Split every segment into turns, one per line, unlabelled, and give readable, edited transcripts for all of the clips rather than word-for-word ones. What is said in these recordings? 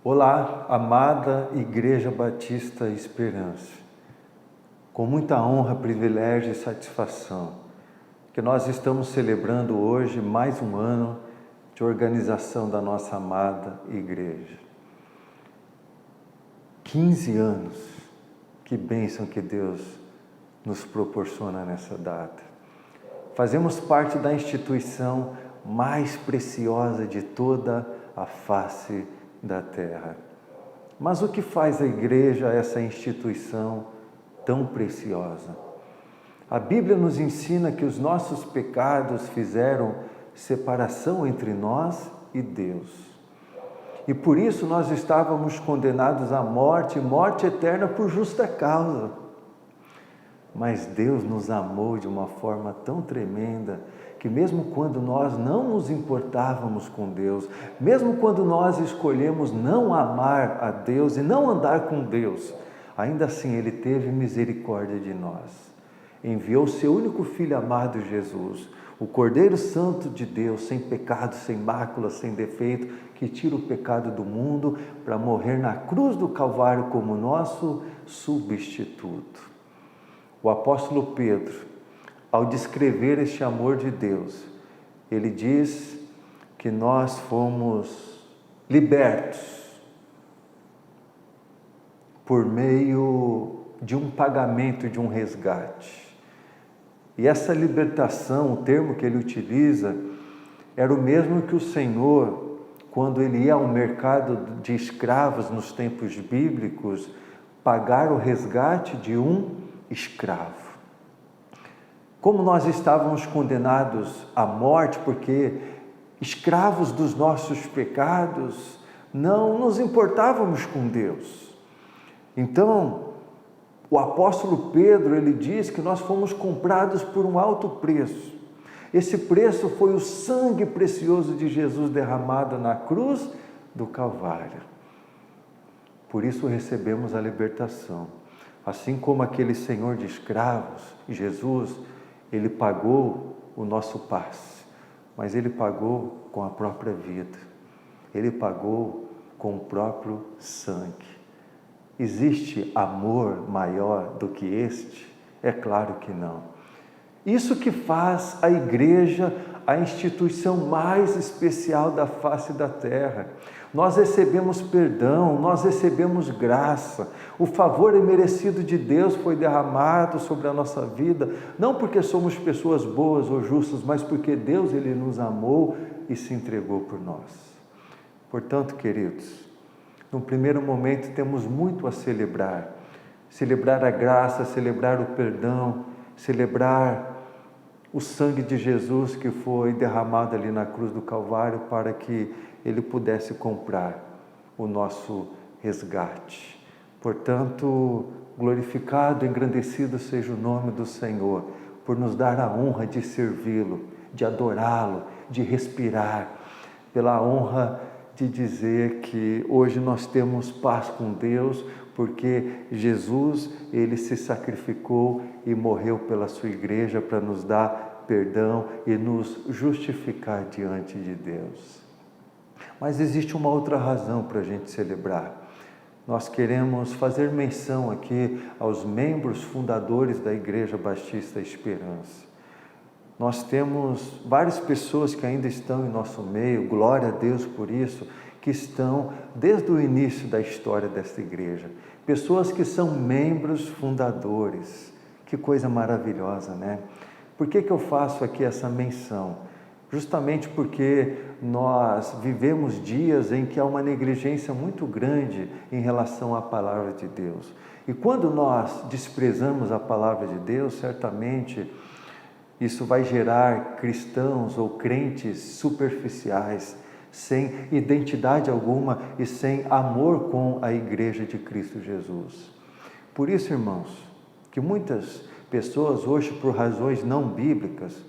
Olá, amada Igreja Batista Esperança. Com muita honra, privilégio e satisfação, que nós estamos celebrando hoje mais um ano de organização da nossa amada Igreja. 15 anos, que bênção que Deus nos proporciona nessa data. Fazemos parte da instituição mais preciosa de toda a face da terra. Mas o que faz a igreja essa instituição tão preciosa? A Bíblia nos ensina que os nossos pecados fizeram separação entre nós e Deus. E por isso nós estávamos condenados à morte, morte eterna por justa causa. Mas Deus nos amou de uma forma tão tremenda que mesmo quando nós não nos importávamos com Deus, mesmo quando nós escolhemos não amar a Deus e não andar com Deus, ainda assim Ele teve misericórdia de nós. Enviou seu único Filho amado Jesus, o Cordeiro Santo de Deus, sem pecado, sem mácula, sem defeito, que tira o pecado do mundo para morrer na cruz do Calvário como nosso substituto. O apóstolo Pedro, ao descrever este amor de Deus, ele diz que nós fomos libertos por meio de um pagamento, de um resgate. E essa libertação, o termo que ele utiliza, era o mesmo que o Senhor, quando ele ia ao mercado de escravos nos tempos bíblicos, pagar o resgate de um escravo. Como nós estávamos condenados à morte, porque escravos dos nossos pecados, não nos importávamos com Deus. Então, o apóstolo Pedro, ele diz que nós fomos comprados por um alto preço. Esse preço foi o sangue precioso de Jesus derramado na cruz do Calvário. Por isso recebemos a libertação. Assim como aquele senhor de escravos, Jesus, ele pagou o nosso passe, mas ele pagou com a própria vida, ele pagou com o próprio sangue. Existe amor maior do que este? É claro que não. Isso que faz a igreja a instituição mais especial da face da terra. Nós recebemos perdão, nós recebemos graça. O favor imerecido de Deus foi derramado sobre a nossa vida, não porque somos pessoas boas ou justas, mas porque Deus, Ele nos amou e se entregou por nós. Portanto, queridos, no primeiro momento temos muito a celebrar. Celebrar a graça, celebrar o perdão, celebrar o sangue de Jesus que foi derramado ali na cruz do Calvário para que Ele pudesse comprar o nosso resgate. Portanto, glorificado, engrandecido seja o nome do Senhor, por nos dar a honra de servi-lo, de adorá-lo, de respirar, pela honra de dizer que hoje nós temos paz com Deus, porque Jesus, Ele se sacrificou e morreu pela sua igreja para nos dar perdão e nos justificar diante de Deus. Mas existe uma outra razão para a gente celebrar. Nós queremos fazer menção aqui aos membros fundadores da Igreja Batista Esperança. Nós temos várias pessoas que ainda estão em nosso meio, glória a Deus por isso, que estão desde o início da história desta igreja. Pessoas que são membros fundadores. Que coisa maravilhosa, né? Por que eu faço aqui essa menção? Justamente porque nós vivemos dias em que há uma negligência muito grande em relação à palavra de Deus. E quando nós desprezamos a palavra de Deus, certamente isso vai gerar cristãos ou crentes superficiais, sem identidade alguma e sem amor com a igreja de Cristo Jesus. Por isso, irmãos, que muitas pessoas hoje, por razões não bíblicas,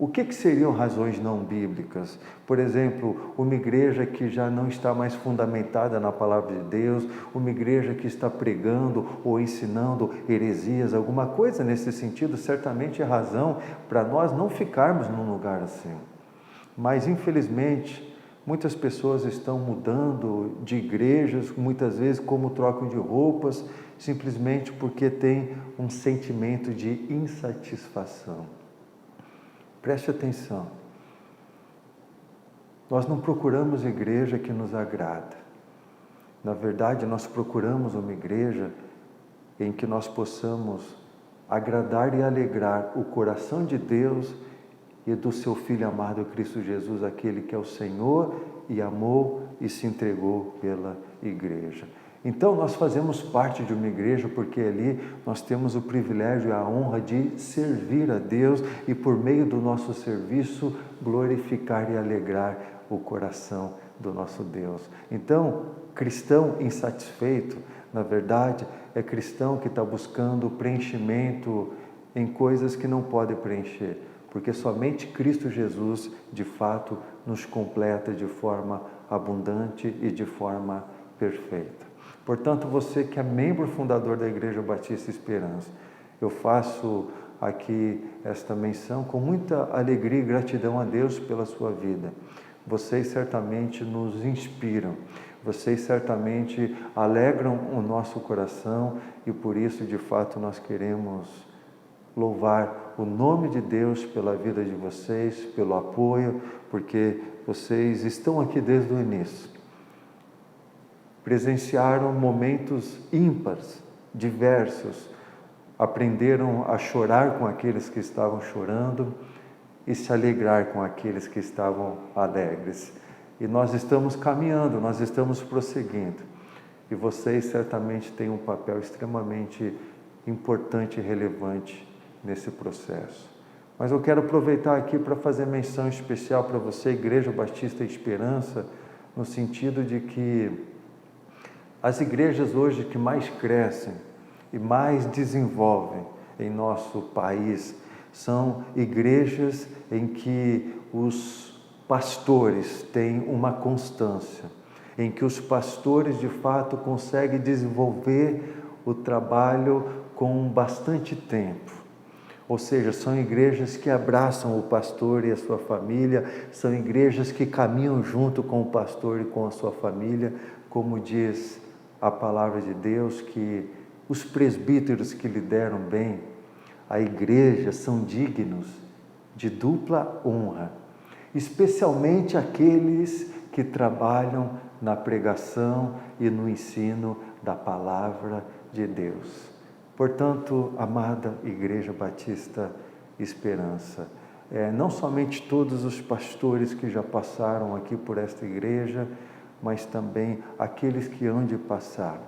o que seriam razões não bíblicas? Por exemplo, uma igreja que já não está mais fundamentada na palavra de Deus, uma igreja que está pregando ou ensinando heresias, alguma coisa nesse sentido, certamente é razão para nós não ficarmos num lugar assim. Mas, infelizmente, Muitas pessoas estão mudando de igrejas, muitas vezes como trocam de roupas, simplesmente porque tem um sentimento de insatisfação. Preste atenção. Nós não procuramos igreja que nos agrada. Na verdade, nós procuramos uma igreja em que nós possamos agradar e alegrar o coração de Deus e do seu Filho amado Cristo Jesus, aquele que é o Senhor e amou e se entregou pela igreja. Então nós fazemos parte de uma igreja porque ali nós temos o privilégio e a honra de servir a Deus e por meio do nosso serviço glorificar e alegrar o coração do nosso Deus. Então, cristão insatisfeito, na verdade, é cristão que está buscando preenchimento em coisas que não pode preencher, porque somente Cristo Jesus, de fato, nos completa de forma abundante e de forma perfeita. Portanto, você que é membro fundador da Igreja Batista Esperança, eu faço aqui esta menção com muita alegria e gratidão a Deus pela sua vida. Vocês certamente nos inspiram, vocês certamente alegram o nosso coração e por isso, de fato, nós queremos louvar o nome de Deus pela vida de vocês, pelo apoio, porque vocês estão aqui desde o início. Presenciaram momentos ímpares, diversos, aprenderam a chorar com aqueles que estavam chorando e se alegrar com aqueles que estavam alegres. E nós estamos caminhando, nós estamos prosseguindo. E vocês certamente têm um papel extremamente importante e relevante nesse processo. Mas eu quero aproveitar aqui para fazer menção especial para você, Igreja Batista Esperança, no sentido de que as igrejas hoje que mais crescem e mais desenvolvem em nosso país são igrejas em que os pastores têm uma constância, em que os pastores de fato conseguem desenvolver o trabalho com bastante tempo. Ou seja, são igrejas que abraçam o pastor e a sua família, são igrejas que caminham junto com o pastor e com a sua família, como diz a palavra de Deus, que os presbíteros que lideram bem a igreja são dignos de dupla honra, especialmente aqueles que trabalham na pregação e no ensino da palavra de Deus. Portanto, amada Igreja Batista Esperança, não somente todos os pastores que já passaram aqui por esta igreja, mas também aqueles que hão de passar,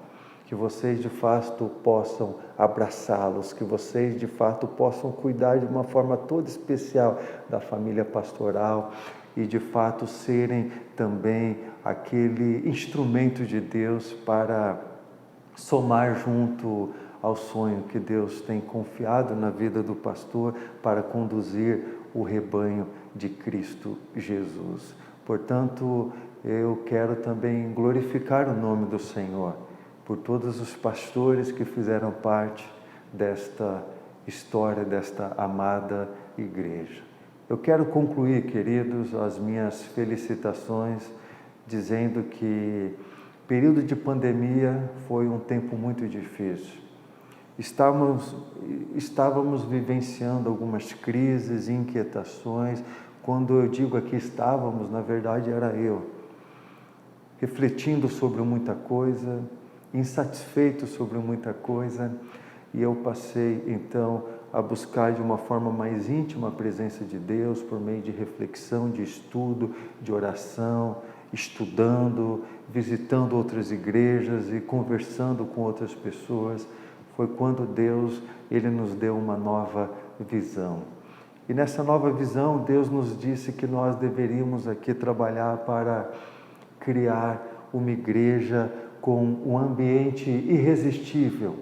que vocês de fato possam abraçá-los, que vocês de fato possam cuidar de uma forma toda especial da família pastoral e de fato serem também aquele instrumento de Deus para somar junto ao sonho que Deus tem confiado na vida do pastor para conduzir o rebanho de Cristo Jesus. Portanto, eu quero também glorificar o nome do Senhor por todos os pastores que fizeram parte desta história, desta amada igreja. Eu quero concluir, queridos, as minhas felicitações dizendo que o período de pandemia foi um tempo muito difícil. Estávamos vivenciando algumas crises, inquietações. Quando eu digo aqui estávamos, na verdade era eu, refletindo sobre muita coisa, insatisfeito sobre muita coisa, e eu passei então a buscar de uma forma mais íntima a presença de Deus por meio de reflexão, de estudo, de oração, estudando, visitando outras igrejas e conversando com outras pessoas. Foi quando Deus, Ele nos deu uma nova visão. E nessa nova visão, Deus nos disse que nós deveríamos aqui trabalhar para criar uma igreja com um ambiente irresistível,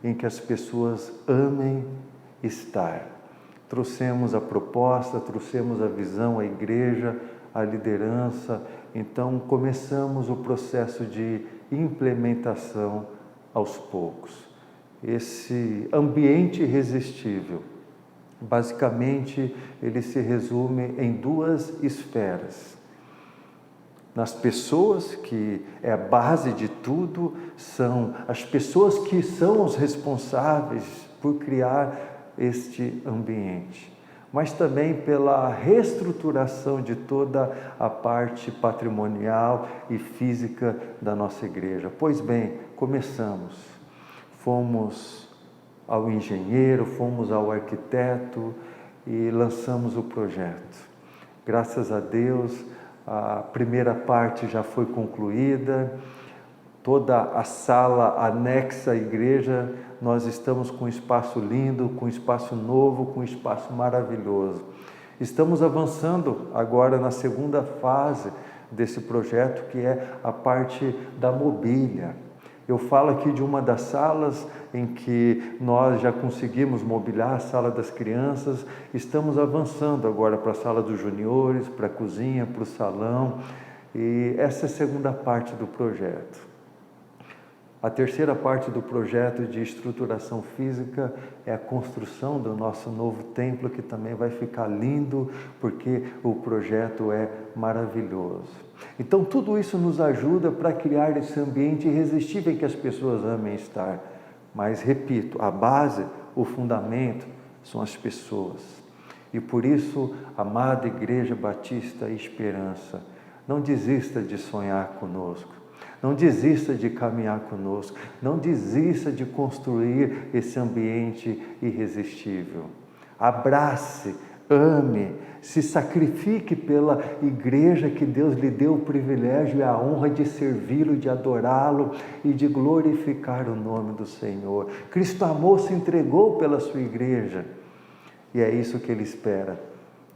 em que as pessoas amem estar. Trouxemos a proposta, trouxemos a visão, a igreja, a liderança, então começamos o processo de implementação aos poucos. Esse ambiente irresistível, basicamente, ele se resume em duas esferas. nas pessoas, que é a base de tudo, são as pessoas que são os responsáveis por criar este ambiente, mas também pela reestruturação de toda a parte patrimonial e física da nossa igreja. Pois bem, começamos. Fomos ao engenheiro, fomos ao arquiteto e lançamos o projeto. Graças a Deus, a primeira parte já foi concluída, toda a sala anexa à igreja, nós estamos com um espaço lindo, com um espaço novo, com um espaço maravilhoso. Estamos avançando agora na segunda fase desse projeto, que é a parte da mobília. Eu falo aqui de uma das salas em que nós já conseguimos mobiliar, a sala das crianças. Estamos avançando agora para a sala dos juniores, para a cozinha, para o salão. E essa é a segunda parte do projeto. A terceira parte do projeto de estruturação física é a construção do nosso novo templo, que também vai ficar lindo, porque o projeto é maravilhoso. Então, tudo isso nos ajuda para criar esse ambiente irresistível em que as pessoas amem estar. Mas, repito, a base, o fundamento, são as pessoas. E por isso, amada Igreja Batista Esperança, não desista de sonhar conosco. Não desista de caminhar conosco, não desista de construir esse ambiente irresistível. Abrace, ame, se sacrifique pela igreja que Deus lhe deu o privilégio e a honra de servi-lo, de adorá-lo e de glorificar o nome do Senhor. Cristo amou, se entregou pela sua igreja e é isso que Ele espera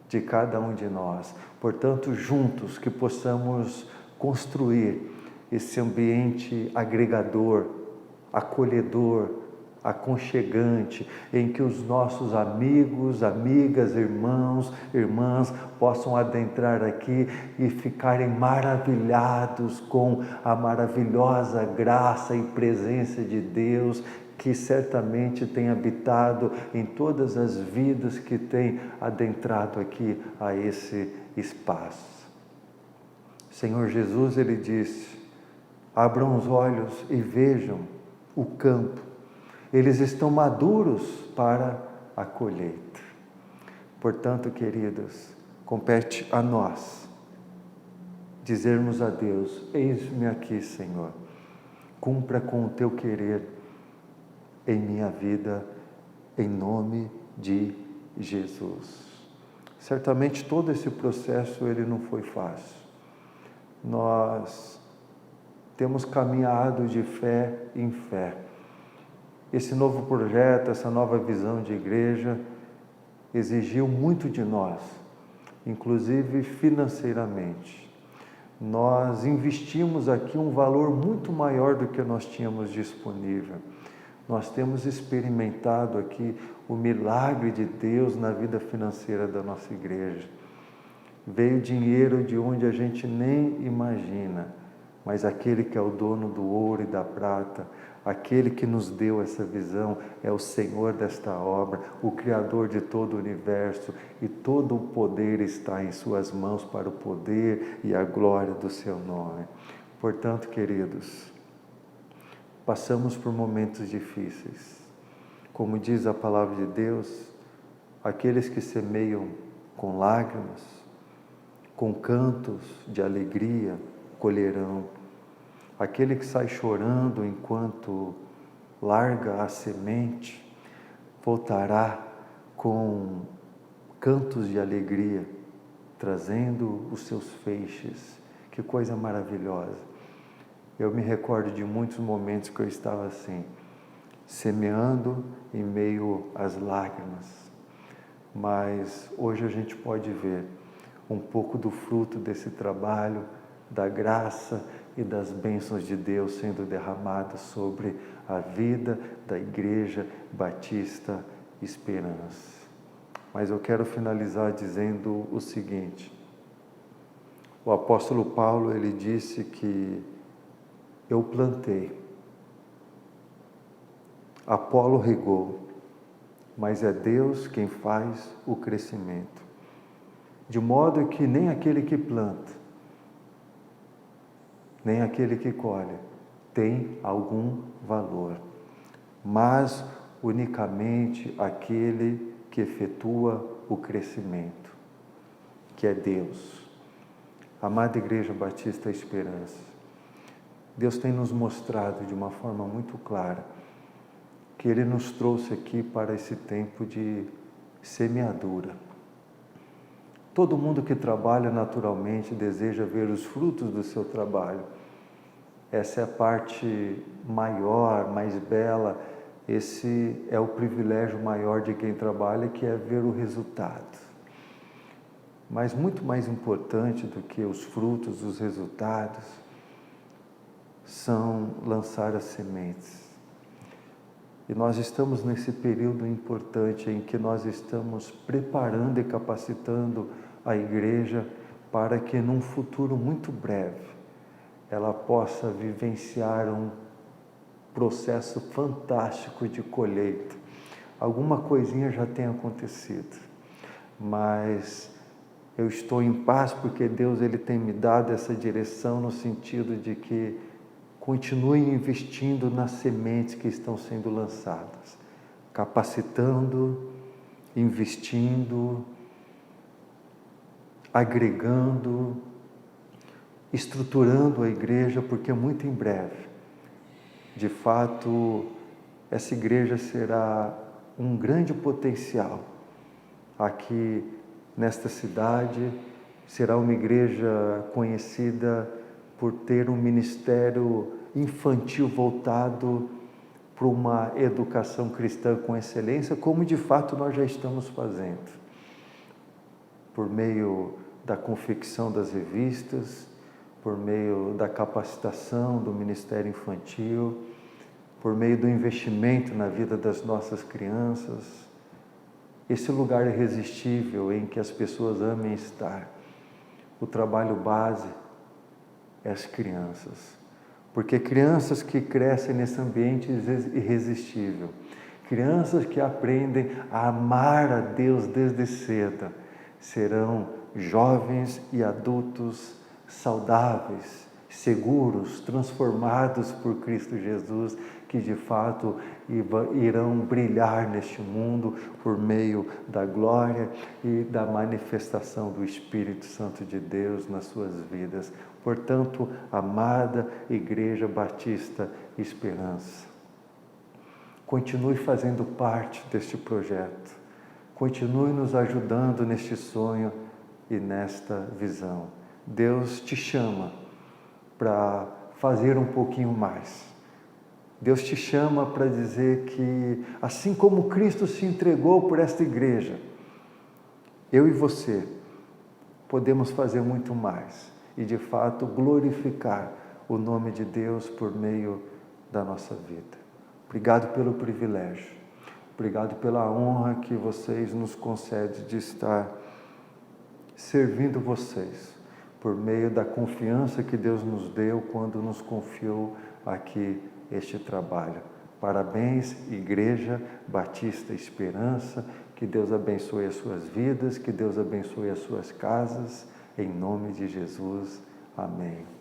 de cada um de nós. Portanto, juntos que possamos construir esse ambiente agregador, acolhedor, aconchegante, em que os nossos amigos, amigas, irmãos, irmãs possam adentrar aqui e ficarem maravilhados com a maravilhosa graça e presença de Deus, que certamente tem habitado em todas as vidas que têm adentrado aqui a esse espaço. Senhor Jesus, Ele disse: abram os olhos e vejam o campo. Eles estão maduros para a colheita. Portanto, queridos, compete a nós dizermos a Deus: eis-me aqui, Senhor. Cumpra com o teu querer em minha vida, em nome de Jesus. Certamente todo esse processo ele não foi fácil. Nós temos caminhado de fé em fé. Esse novo projeto, essa nova visão de igreja, exigiu muito de nós, inclusive financeiramente. Nós investimos aqui um valor muito maior do que nós tínhamos disponível. Nós temos experimentado aqui o milagre de Deus na vida financeira da nossa igreja. Veio dinheiro de onde a gente nem imagina, mas aquele que é o dono do ouro e da prata, aquele que nos deu essa visão é o Senhor desta obra, o Criador de todo o universo, e todo o poder está em suas mãos para o poder e a glória do seu nome. Portanto, queridos, passamos por momentos difíceis. Como diz a palavra de Deus, aqueles que semeiam com lágrimas, com cantos de alegria, colherão. Aquele que sai chorando enquanto larga a semente, voltará com cantos de alegria, trazendo os seus feixes. Que coisa maravilhosa! Eu me recordo de muitos momentos que eu estava assim, semeando em meio às lágrimas. Mas hoje a gente pode ver um pouco do fruto desse trabalho, da graça e das bênçãos de Deus sendo derramadas sobre a vida da Igreja Batista Esperança. Mas eu quero finalizar dizendo o seguinte: o apóstolo Paulo, ele disse que eu plantei, Apolo regou, mas é Deus quem faz o crescimento. De modo que nem aquele que planta, nem aquele que colhe tem algum valor, mas unicamente aquele que efetua o crescimento, que é Deus. Amada Igreja Batista Esperança, Deus tem nos mostrado de uma forma muito clara que Ele nos trouxe aqui para esse tempo de semeadura. Todo mundo que trabalha naturalmente deseja ver os frutos do seu trabalho. Essa é a parte maior, mais bela, esse é o privilégio maior de quem trabalha, que é ver o resultado. Mas muito mais importante do que os frutos, os resultados, são lançar as sementes. E nós estamos nesse período importante em que nós estamos preparando e capacitando a igreja para que num futuro muito breve ela possa vivenciar um processo fantástico de colheita. Alguma coisinha já tem acontecido, mas eu estou em paz porque Deus ele tem me dado essa direção no sentido de que continue investindo nas sementes que estão sendo lançadas, capacitando, investindo, agregando, estruturando a igreja, porque muito em breve, de fato, essa igreja será um grande potencial aqui nesta cidade, será uma igreja conhecida por ter um ministério infantil voltado para uma educação cristã com excelência, como de fato nós já estamos fazendo, por meio da confecção das revistas, por meio da capacitação do ministério infantil, por meio do investimento na vida das nossas crianças, esse lugar irresistível em que as pessoas amem estar. O trabalho base é as crianças, porque crianças que crescem nesse ambiente irresistível, crianças que aprendem a amar a Deus desde cedo, serão jovens e adultos saudáveis, seguros, transformados por Cristo Jesus, que de fato irão brilhar neste mundo por meio da glória e da manifestação do Espírito Santo de Deus nas suas vidas. Portanto, amada Igreja Batista Esperança, continue fazendo parte deste projeto, continue nos ajudando neste sonho e nesta visão. Deus te chama para fazer um pouquinho mais. Deus te chama para dizer que, assim como Cristo se entregou por esta igreja, eu e você podemos fazer muito mais e, de fato, glorificar o nome de Deus por meio da nossa vida. Obrigado pelo privilégio, obrigado pela honra que vocês nos concedem de estar servindo vocês, por meio da confiança que Deus nos deu quando nos confiou aqui este trabalho. Parabéns, Igreja Batista Esperança, que Deus abençoe as suas vidas, que Deus abençoe as suas casas, em nome de Jesus. Amém.